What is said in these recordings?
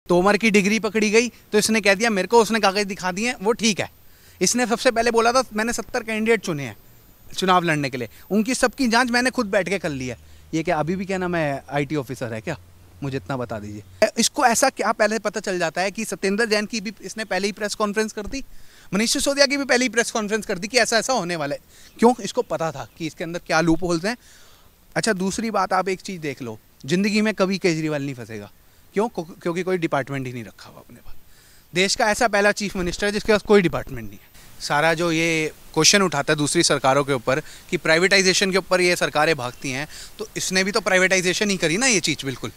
तोमर की डिग्री पकड़ी गई तो इसने कह दिया मेरे को उसने कागज दिखा दिए वो ठीक है। इसने सबसे पहले बोला था मैंने 70 कैंडिडेट चुने हैं चुनाव लड़ने के लिए, उनकी सबकी जांच मैंने खुद बैठ के कर ली है। ये क्या अभी भी क्या नाम है IT ऑफिसर है क्या? मुझे इतना बता दीजिए। इसको ऐसा क्या पहले पता चल जाता है कि सत्येंद्र जैन की भी इसने पहले ही प्रेस कॉन्फ्रेंस कर दी, मनीष सिसोदिया की भी पहले ही प्रेस कॉन्फ्रेंस कर दी कि ऐसा ऐसा होने वाला है। क्यों? इसको पता था कि इसके अंदर क्या लूप होल्स हैं। अच्छा दूसरी बात, आप एक चीज़ देख लो, ज़िंदगी में कभी केजरीवाल नहीं फंसेगा। क्यों? क्योंकि कोई डिपार्टमेंट ही नहीं रखा हुआ अपने पास। देश का ऐसा पहला चीफ मिनिस्टर है जिसके पास कोई डिपार्टमेंट नहीं है। सारा जो ये क्वेश्चन उठाता है दूसरी सरकारों के ऊपर कि प्राइवेटाइजेशन के ऊपर ये सरकारें भागती हैं, तो इसने भी तो प्राइवेटाइजेशन ही करी ना ये चीज़। बिल्कुल,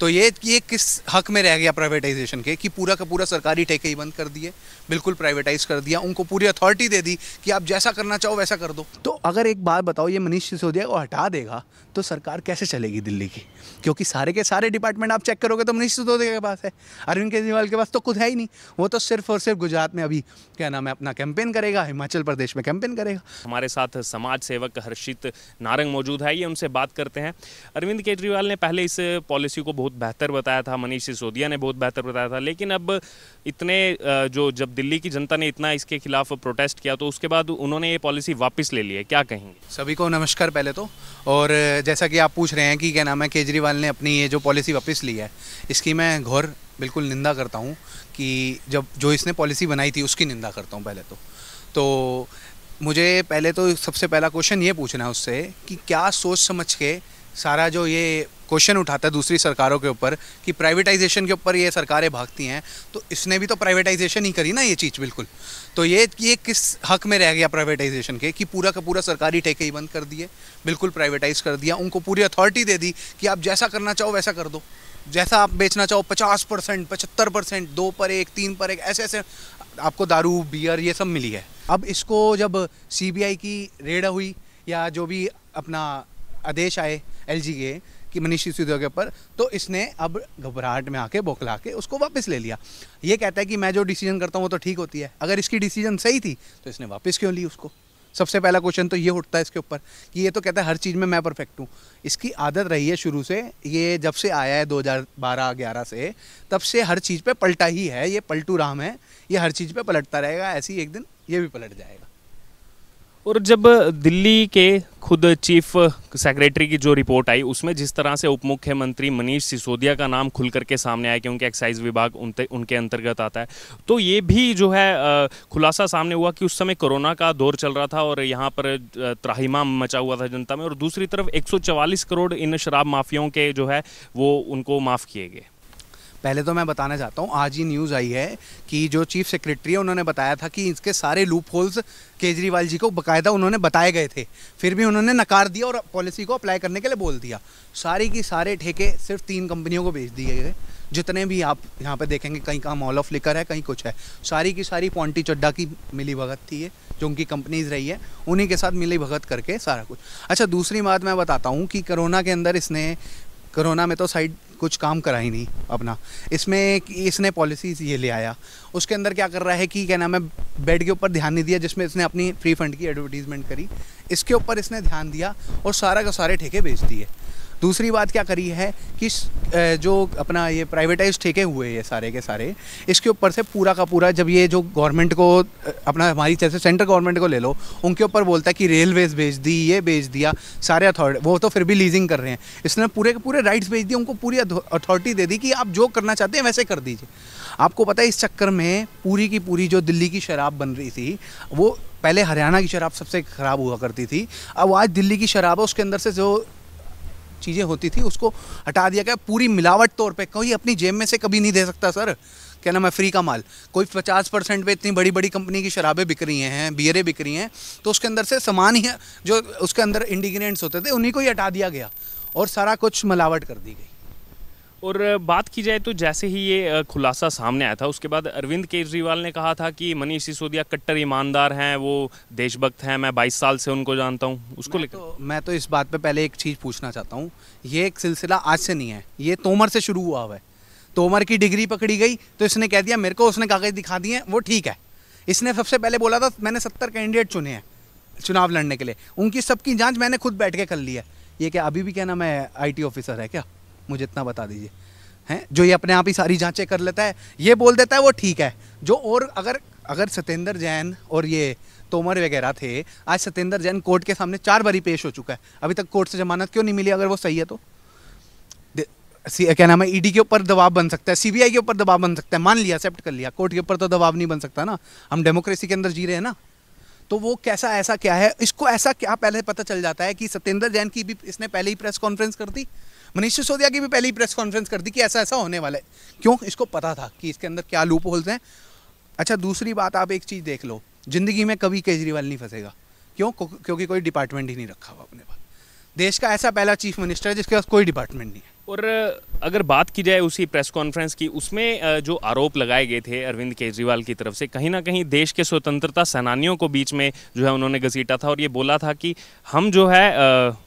तो ये किस हक में रह गया प्राइवेटाइजेशन के कि पूरा का पूरा सरकारी ठेके ही बंद कर दिए, बिल्कुल प्राइवेटाइज कर दिया, उनको पूरी अथॉरिटी दे दी कि आप जैसा करना चाहो वैसा कर दो। तो अगर एक बात बताओ, ये मनीष सिसोदिया को हटा देगा तो सरकार कैसे चलेगी दिल्ली की? क्योंकि सारे के सारे डिपार्टमेंट आप चेक करोगे तो मनीष सिसोदिया के पास है, अरविंद केजरीवाल के पास तो कुछ है ही नहीं। वो तो सिर्फ और सिर्फ गुजरात में अभी क्या नाम है अपना कैंपेन करेगा, हिमाचल प्रदेश में कैंपेन करेगा। हमारे साथ समाज सेवक हर्षित नारंग मौजूद है, ये उनसे बात करते हैं। अरविंद केजरीवाल ने पहले इस पॉलिसी को बहुत बेहतर बताया था, मनीष सिसोदिया ने बहुत बेहतर बताया था, लेकिन अब इतने जब दिल्ली की जनता ने इतना इसके खिलाफ प्रोटेस्ट किया तो उसके बाद उन्होंने ये पॉलिसी वापस ले ली है। क्या कहेंगे? सभी को नमस्कार पहले तो। और जैसा कि आप पूछ रहे हैं कि क्या नाम है केजरीवाल ने अपनी ये जो पॉलिसी वापस ली है, इसकी मैं घोर बिल्कुल निंदा करता हूँ कि जो इसने पॉलिसी बनाई थी उसकी निंदा करता हूँ पहले तो मुझे पहले तो सबसे पहला क्वेश्चन ये पूछना है उससे कि क्या सोच समझ के सारा जो ये क्वेश्चन उठाता है दूसरी सरकारों के ऊपर कि प्राइवेटाइजेशन के ऊपर ये सरकारें भागती हैं, तो इसने भी तो प्राइवेटाइजेशन ही करी ना ये चीज़। बिल्कुल, तो ये किस हक में रह गया प्राइवेटाइजेशन के कि पूरा का पूरा सरकारी ठेके ही बंद कर दिए, बिल्कुल प्राइवेटाइज कर दिया, उनको पूरी अथॉरिटी दे दी कि आप जैसा करना चाहो वैसा कर दो, जैसा आप बेचना चाहो 50%, 75%, 2 पर 1, 3 पर 1, ऐसे ऐसे आपको दारू बियर ये सब मिली है। अब इसको जब CBI की रेड हुई या जो भी अपना आदेश आए LG के कि मनीष सिसोदिया के ऊपर, तो इसने अब घबराहट में आके बौखला के उसको वापस ले लिया। ये कहता है कि मैं जो डिसीजन करता हूँ वो तो ठीक होती है। अगर इसकी डिसीजन सही थी तो इसने वापस क्यों ली उसको? सबसे पहला क्वेश्चन तो ये उठता है इसके ऊपर कि ये तो कहता है हर चीज़ में मैं परफेक्ट हूँ। इसकी आदत रही है शुरू से, ये जब से आया है 2012-11 से, तब से हर चीज़ पे पलटा ही है। ये पलटू राम है, ये हर चीज़ पे पलटता रहेगा, ऐसे ही एक दिन ये भी पलट जाएगा। और जब दिल्ली के खुद चीफ सेक्रेटरी की जो रिपोर्ट आई उसमें जिस तरह से उप मुख्यमंत्री मनीष सिसोदिया का नाम खुल करके सामने आया कि उनके एक्साइज विभाग उनके अंतर्गत आता है, तो ये भी जो है खुलासा सामने हुआ कि उस समय कोरोना का दौर चल रहा था और यहाँ पर त्राहिमाम मचा हुआ था जनता में, और दूसरी तरफ 144 करोड़ इन शराब माफियाओं के जो है वो उनको माफ़ किए गए। पहले तो मैं बताना चाहता हूँ, आज ही न्यूज़ आई है कि जो चीफ सेक्रेटरी है उन्होंने बताया था कि इसके सारे लूप होल्स केजरीवाल जी को बाकायदा उन्होंने बताए गए थे, फिर भी उन्होंने नकार दिया और पॉलिसी को अप्लाई करने के लिए बोल दिया। सारी की सारे ठेके सिर्फ 3 कंपनियों को बेच दिए गए। जितने भी आप यहाँ पे देखेंगे, कहीं का मॉल ऑफ लिकर है, कहीं कुछ है, सारी की सारी पॉन्टी चड्डा की मिली भगत थी ये, जो उनकी कंपनीज रही है, उन्हीं के साथ मिली भगत करके सारा कुछ। अच्छा दूसरी बात मैं बताता हूँ कि कोरोना के अंदर कोरोना में तो साइड कुछ काम करा ही नहीं अपना, इसने पॉलिसीज ये ले आया। उसके अंदर क्या कर रहा है कि क्या नाम है बेड के ऊपर ध्यान नहीं दिया, जिसमें इसने अपनी फ्री फंड की एडवर्टीजमेंट करी, इसके ऊपर इसने ध्यान दिया और सारा का सारे ठेके बेच दिए। दूसरी बात क्या करी है कि जो अपना ये प्राइवेटाइज ठेके हुए ये सारे के सारे, इसके ऊपर से पूरा का पूरा, जब ये जो गवर्नमेंट को अपना हमारी जैसे सेंट्रल गवर्नमेंट को ले लो, उनके ऊपर बोलता है कि रेलवेज बेच दी, ये बेच दिया, सारे अथॉरिटी, वो तो फिर भी लीजिंग कर रहे हैं, इसने पूरे के पूरे राइट्स बेच दिए, उनको पूरी अथॉरिटी दे दी कि आप जो करना चाहते हैं वैसे कर दीजिए। आपको पता है इस चक्कर में पूरी की पूरी जो दिल्ली की शराब बन रही थी, वो पहले हरियाणा की शराब सबसे ख़राब हुआ करती थी, अब आज दिल्ली की शराब है उसके अंदर से जो चीज़ें होती थी उसको हटा दिया गया, पूरी मिलावट तौर पे। कोई अपनी जेब में से कभी नहीं दे सकता सर, क्या नाम है, फ्री का माल। कोई 50% पे इतनी बड़ी बड़ी कंपनी की शराबें बिक रही हैं, बियरें बिक रही हैं, तो उसके अंदर से सामान ही है जो उसके अंदर इंग्रेडिएंट्स होते थे उन्हीं को ही हटा दिया गया और सारा कुछ मिलावट कर दी गई। और बात की जाए तो जैसे ही ये खुलासा सामने आया था उसके बाद अरविंद केजरीवाल ने कहा था कि मनीष सिसोदिया कट्टर ईमानदार हैं, वो देशभक्त हैं, मैं 22 साल से उनको जानता हूं। उसको लेकर मैं तो इस बात पे पहले एक चीज़ पूछना चाहता हूं, ये एक सिलसिला आज से नहीं है, ये तोमर से शुरू हुआ है। तोमर की डिग्री पकड़ी गई तो इसने कह दिया मेरे को उसने कागज दिखा दिए वो ठीक है। इसने सबसे पहले बोला था मैंने 70 कैंडिडेट चुने हैं चुनाव लड़ने के लिए, उनकी सबकी जाँच मैंने खुद बैठ के कर ली है। ये क्या अभी भी क्या नाम है IT ऑफिसर है क्या? मुझे इतना बता दीजिए। हैं, जो ये अपने आप ही सारी जांचें कर लेता है, ये बोल देता है वो ठीक है। जो और अगर सत्येंद्र जैन और ये तोमर वगैरह थे, आज सत्येंद्र जैन कोर्ट के सामने 4 बारी पेश हो चुका है, अभी तक कोर्ट से जमानत क्यों नहीं मिली? अगर वो सही है तो क्या नाम है, ईडी के ऊपर दबाव बन सकता है, सीबीआई के ऊपर दबाव बन सकता है, मान लिया, एक्सेप्ट कर लिया, कोर्ट के ऊपर तो दबाव नहीं बन सकता ना, हम डेमोक्रेसी के अंदर जी रहे हैं ना। तो वो कैसा ऐसा क्या है, इसको ऐसा क्या पहले पता चल जाता है कि सत्येंद्र जैन की भी इसने पहले ही प्रेस कॉन्फ्रेंस कर दी, मनीष सिसोदिया की भी पहले ही प्रेस कॉन्फ्रेंस कर दी कि ऐसा ऐसा होने वाला है। क्यों? इसको पता था कि इसके अंदर क्या लूप होल्स हैं। अच्छा, दूसरी बात, आप एक चीज़ देख लो, जिंदगी में कभी केजरीवाल नहीं फंसेगा। क्यों? क्योंकि कोई डिपार्टमेंट ही नहीं रखा हुआ अपने पास। देश का ऐसा पहला चीफ मिनिस्टर है जिसके पास कोई डिपार्टमेंट नहीं है। और अगर बात की जाए उसी प्रेस कॉन्फ्रेंस की, उसमें जो आरोप लगाए गए थे अरविंद केजरीवाल की तरफ से, कहीं ना कहीं देश के स्वतंत्रता सेनानियों को बीच में जो है उन्होंने घसीटा था और ये बोला था कि हम जो है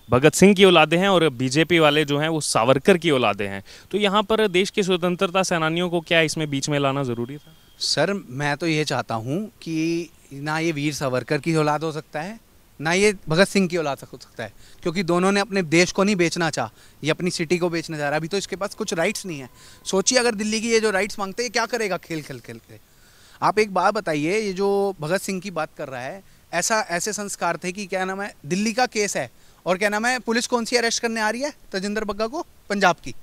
भगत सिंह की औलादे हैं और बीजेपी वाले जो हैं वो सावरकर की औलादे हैं। तो यहाँ पर देश के स्वतंत्रता सेनानियों को क्या इसमें बीच में लाना ज़रूरी था? सर, मैं तो ये चाहता हूँ कि ना ये वीर सावरकर की औलाद हो सकता है, ना ये भगत सिंह की औलाद हो सकता है, क्योंकि दोनों ने अपने देश को नहीं बेचना चाहा, ये अपनी सिटी को बेचने जा रहा है। अभी तो इसके पास कुछ राइट्स नहीं है। सोचिए, अगर दिल्ली की ये जो राइट्स मांगते हैं, क्या करेगा खेल खेल खेल के। आप एक बात बताइए, ये जो भगत सिंह की बात कर रहा है, ऐसे संस्कार थे कि क्या नाम है, दिल्ली का केस है और क्या नाम है, पुलिस कौन सी अरेस्ट करने आ रही है? तजिंदर बग्गा को, पंजाब की।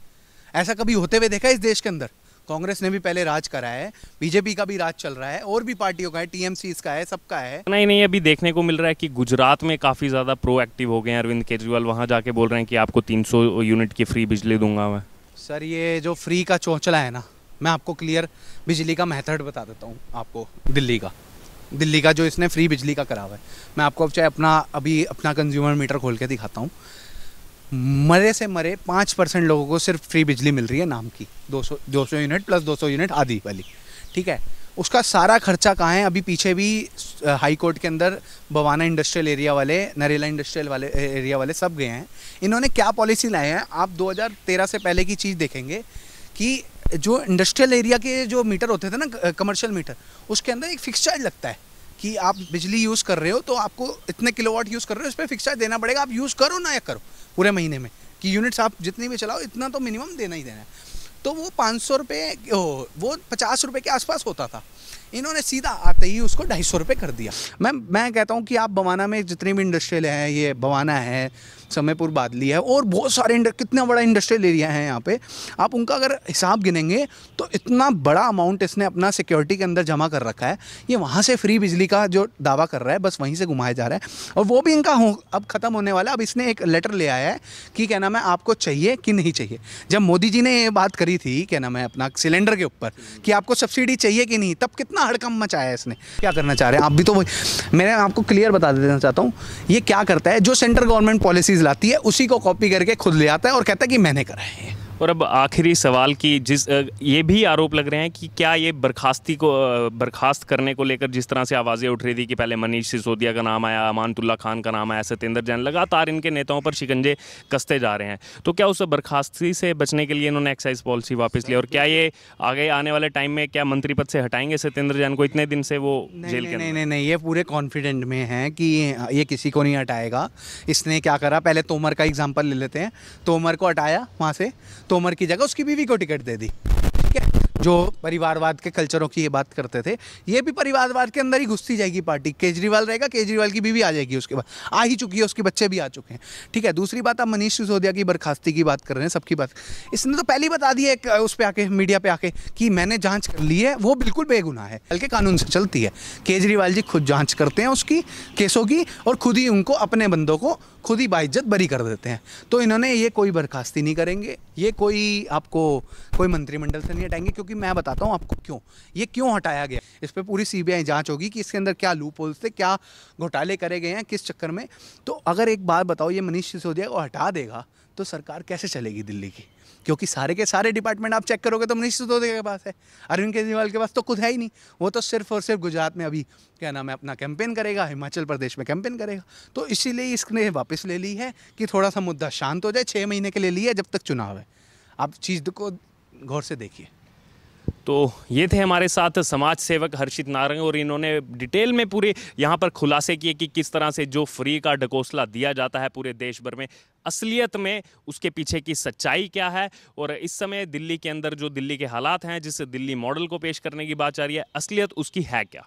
ऐसा कभी होते हुए देखा इस देश के अंदर? कांग्रेस ने भी पहले राज करा है, बीजेपी का भी राज चल रहा है, और भी पार्टियों का है, टीएमसी का है, सबका है। नहीं, अभी देखने को मिल रहा है कि गुजरात में काफ़ी ज़्यादा प्रोएक्टिव हो गए हैं अरविंद केजरीवाल, वहाँ जाके बोल रहे हैं कि आपको 300 यूनिट की फ्री बिजली दूंगा मैं। सर, ये जो फ्री का चौंचला है ना, मैं आपको क्लियर बिजली का मेथड बता देता हूँ आपको। दिल्ली का जो इसने फ्री बिजली का करा हुआ है, मैं आपको अब चाहे अभी अपना कंज्यूमर मीटर खोल के दिखाता हूँ। मरे से मरे 5% लोगों को सिर्फ फ्री बिजली मिल रही है नाम की, 200 यूनिट प्लस 200 यूनिट आधी वाली, ठीक है। उसका सारा खर्चा कहाँ है? अभी पीछे भी हाई कोर्ट के अंदर बवाना इंडस्ट्रियल एरिया वाले, नरेला इंडस्ट्रियल वाले एरिया वाले सब गए हैं। इन्होंने क्या पॉलिसी लाए हैं? आप 2013 से पहले की चीज़ देखेंगे कि जो इंडस्ट्रियल एरिया के जो मीटर होते थे ना, कमर्शियल मीटर, उसके अंदर एक फिक्स चार्ज लगता है कि आप बिजली यूज़ कर रहे हो तो आपको इतने किलोवाट यूज़ कर रहे हो, इस पर फिक्स चार्ज देना पड़ेगा। आप यूज़ करो ना या करो पूरे महीने में, कि यूनिट्स आप जितनी भी चलाओ इतना तो मिनिमम देना ही देना है। तो वो 500 रुपये, वो 50 रुपये के आसपास होता था। इन्होंने सीधा आते ही उसको 250 रुपये कर दिया। मैं कहता हूँ कि आप बवाना में जितनी भी इंडस्ट्रियल हैं, ये बवाना है, समयपुर बादली है, और बहुत सारे कितना बड़ा इंडस्ट्रियल एरिया है यहाँ पे, आप उनका अगर हिसाब गिनेंगे तो इतना बड़ा अमाउंट इसने अपना सिक्योरिटी के अंदर जमा कर रखा है। ये वहाँ से फ्री बिजली का जो दावा कर रहा है, बस वहीं से घुमाया जा रहा है, और वो भी इनका अब ख़त्म होने वाला है। अब इसने एक लेटर ले आया है कि क्या नाम है, आपको चाहिए कि नहीं चाहिए। जब मोदी जी ने ये बात करी थी, क्या नाम है, अपना सिलेंडर के ऊपर कि आपको सब्सिडी चाहिए कि नहीं, तब कितना हड़कंप मचाया इसने। क्या करना चाह रहे हैं आप भी? तो वही मैं आपको क्लियर बता देना चाहता हूँ, ये क्या करता है, जो सेंट्रल गवर्नमेंट पॉलिसीज लाती है उसी को कॉपी करके खुद ले आता है और कहता है कि मैंने करा है। और अब आखिरी सवाल की, ये भी आरोप लग रहे हैं कि क्या ये बर्खास्त करने को लेकर जिस तरह से आवाज़ें उठ रही थी कि पहले मनीष सिसोदिया का नाम आया, अमानतुल्ला खान का नाम आया, सत्येंद्र जैन, लगातार इनके नेताओं पर शिकंजे कसते जा रहे हैं, तो क्या उस बर्खास्ती से बचने के लिए इन्होंने एक्साइज पॉलिसी वापस ली? और क्या ये आगे आने वाले टाइम में क्या मंत्री पद से हटाएंगे सत्येंद्र जैन को? इतने दिन से वो जेल के अंदर। नहीं, ये पूरे कॉन्फिडेंट में है कि ये किसी को नहीं हटाएगा। इसने क्या करा, पहले तोमर का एग्जाम्पल ले लेते हैं। तोमर को हटाया वहाँ से, तोमर की जगह उसकी बीवी को टिकट दे दी, ठीक है। जो परिवारवाद के कल्चरों की ये बात करते थे, ये भी परिवारवाद के अंदर ही घुसती जाएगी पार्टी। केजरीवाल रहेगा, केजरीवाल की बीवी आ जाएगी, उसके बाद आ ही चुकी है, उसके बच्चे भी आ चुके हैं, ठीक है। दूसरी बात, आप मनीष सिसोदिया की बर्खास्ती की बात कर रहे हैं, सबकी बात इसने तो पहले ही बता दी है उस पर आके, मीडिया पे आके, कि मैंने जांच कर ली है, वो बिल्कुल बेगुनाह है, बल्कि कानून से चलती है। केजरीवाल जी खुद जांच करते हैं उसकी केसों की, और खुद ही उनको, अपने बंदों को खुद ही बाइज्जत बरी कर देते हैं। तो इन्होंने ये कोई बर्खास्ती नहीं करेंगे, ये आपको कोई मंत्रिमंडल से नहीं हटाएंगे, क्योंकि मैं बताता हूँ आपको क्यों हटाया गया। इस पर पूरी सीबीआई जांच होगी कि इसके अंदर क्या लूप होल्स थे, क्या घोटाले करे गए हैं, किस चक्कर में। तो अगर एक बात बताओ, ये मनीष सिसोदिया को हटा देगा तो सरकार कैसे चलेगी दिल्ली की? क्योंकि सारे के सारे डिपार्टमेंट आप चेक करोगे तो मनीष सिसोदिया के पास है, अरविंद केजरीवाल के पास तो खुद है ही नहीं। वो तो सिर्फ और सिर्फ गुजरात में अभी क्या नाम है अपना कैंपेन करेगा, हिमाचल प्रदेश में कैंपेन करेगा। तो इसीलिए इसने वापस ले ली है कि थोड़ा सा मुद्दा शांत हो जाए। 6 महीने के लिए ली है, जब तक चुनाव है। आप चीज़ को गौर से देखिए। तो ये थे हमारे साथ समाज सेवक हर्षित नारंग और इन्होंने डिटेल में पूरे यहाँ पर खुलासे किए कि किस तरह से जो फ्री का ढकोसला दिया जाता है पूरे देश भर में, असलियत में उसके पीछे की सच्चाई क्या है और इस समय दिल्ली के अंदर जो दिल्ली के हालात हैं, जिस दिल्ली मॉडल को पेश करने की बात आ रही है, असलियत उसकी है क्या।